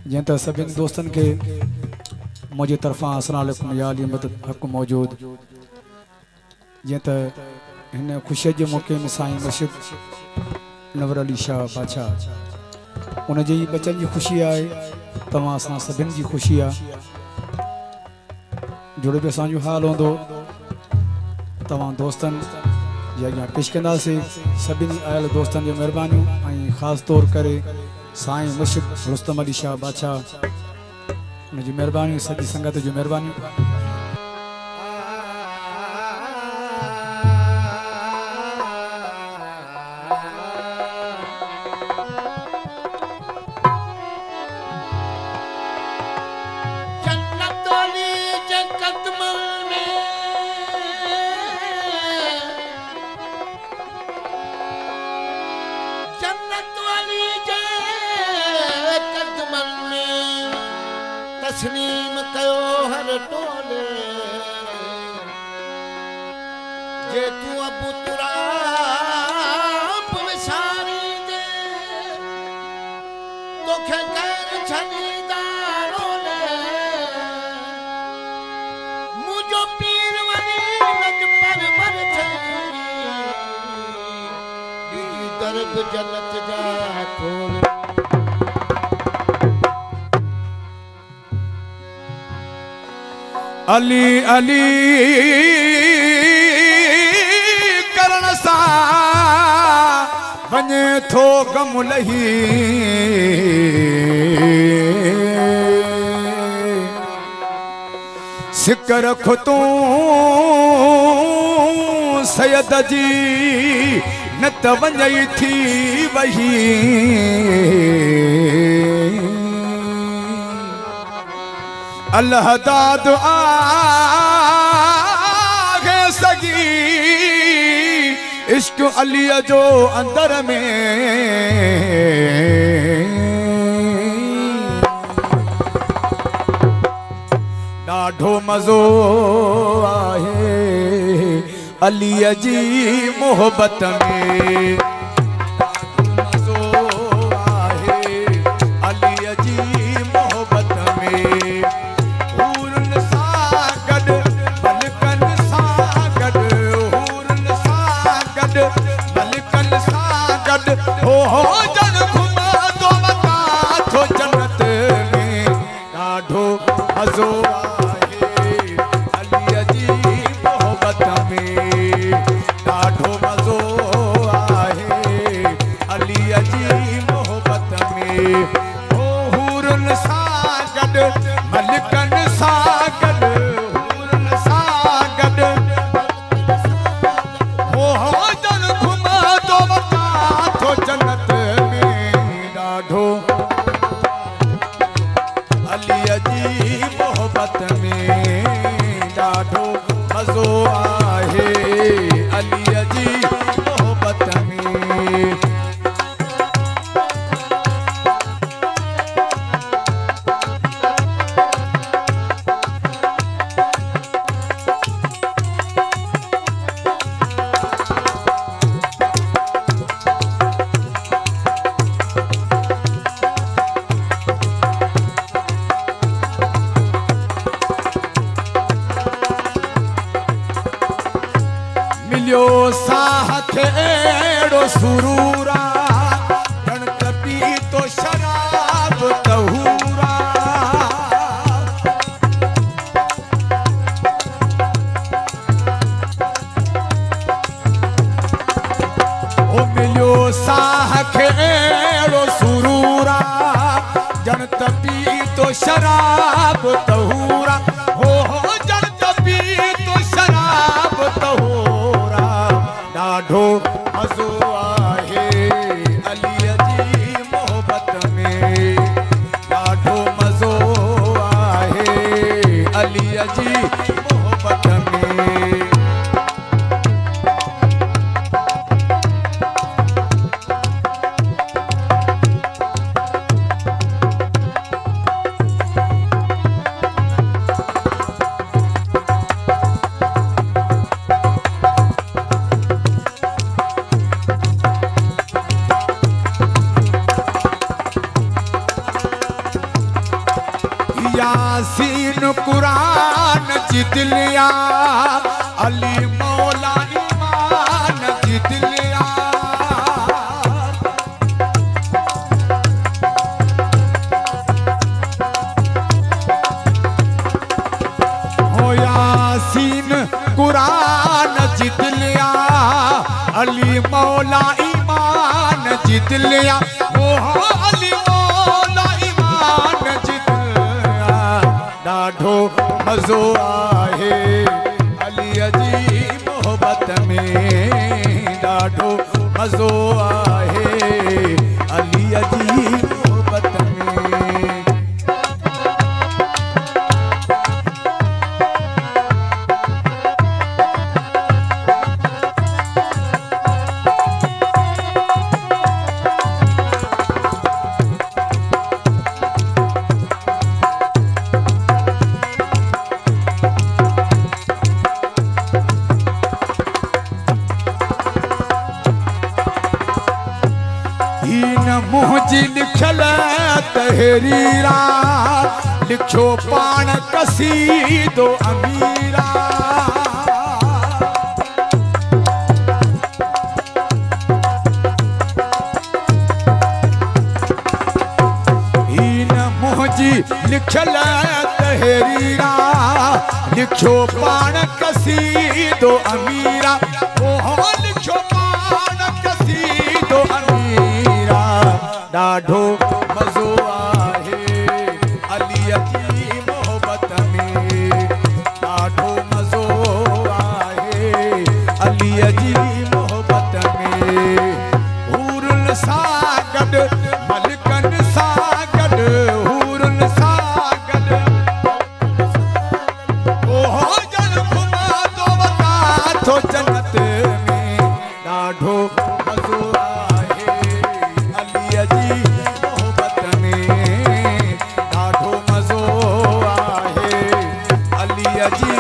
जैं त सभिनी दोस्तनि खे मुंहिंजी तरफ़ां अस्सलाम वालेकुम या अली मदद हक़ मौजूद। जैं त हिन ख़ुशीअ जे मौक़े में साईं मुर्शिद नवर अली शाह बादशाह उन जी बचन जी ख़ुशी आहे, तव्हां असां सभिनी जी ख़ुशी आहे। जुड़े बि असांजो हाल हूंदो तव्हां दोस्तनि जे अॻियां पेश कंदासीं। सभिनी आयल दोस्तनि जी महिरबानियूं ऐं ख़ासि तौर करे साईं मुर्शिद रुस्तम अली शाह बादशाह उनजी महिरबानी, सॼी संगत जी महिरबानी। तस्लीम कयो हर टोले जे तू अबू तुराब विसारी दे तोखे गैर छनीदारोले मुझो पीर वनी लज पर थी दर्द जन्नत जा खोल। अली अली करण सां वञे थो गम लही, सिक रखो तूं सैयद जी न त वञई थी वही। अल्लाह दाद आगे सगी इश्क अलीअ जो अंदर में ॾाढो मज़ो आहे अलीअ जी मोहब्बत में। हो जन घुमा तो मता थो जन्नत में ॾाढो मज़ो आहे अलीअ जी मोहब्बत में। ॾाढो मज़ो आहे अलीअ जी मोहब्बत में। हो हूरनि सां गॾु मलिकनि सां गॾु हूरनि सां गॾु हो जन घुमा तो मता थो जन्नत में ॾाढो अलीअ जी मोहब्बत में ॾाढो मज़ो आहे अलीअ जी मोहब्बत में। मिलियो साह खे अहिड़ो सुरूरा ॼण त पी तो शराब तहूरा। ओ मिलियो साह खे अहिड़ो सुरूरा ॼण त पी तो शराब तहूरा। हो ॼण त पी तो शराब तहूरा। ॾाढो मज़ो आहे अलीअ जी मोहब्बत में। ॾाढो मज़ो आहे अलीअ जी मोहब्बत में। यासीन कुरान जित लिया, अली मौला ईमान जित लिया। हो यासीन कुरान जित लिया, अली मौला ईमान जित लिया। ओ अली मौला ईमान जित लिया। ॾाढो मज़ो आहे अलीअ जी मोहबत में, ॾाढो मज़ो आहे अलीअ जी मोहबत में। मुंहिंजी लिखियल तहरीरा, लिखियो पाण कसीदो अमीरा। हीन मुंहिंजी लिखियल तहरीरा, लिखियो पाण कसीदो अमीरा। ओहो लिखियो पाण कसीदो अमीरा। ॾाढो मज़ो आहे अलीअ जी मोहबत में, ॾाढो मज़ो आहे अलीअ जी मोहबत में। हूरुनि सां गॾु मलिकनि सां गॾु, हूरुनि सां गॾु ओहो ॼण घुमांदो वञा थो जन्नत में। ॾाढो मज़ो आहे अलीअ जी मोहबत में, ॾाढो मज़ो आहे अलीअ जी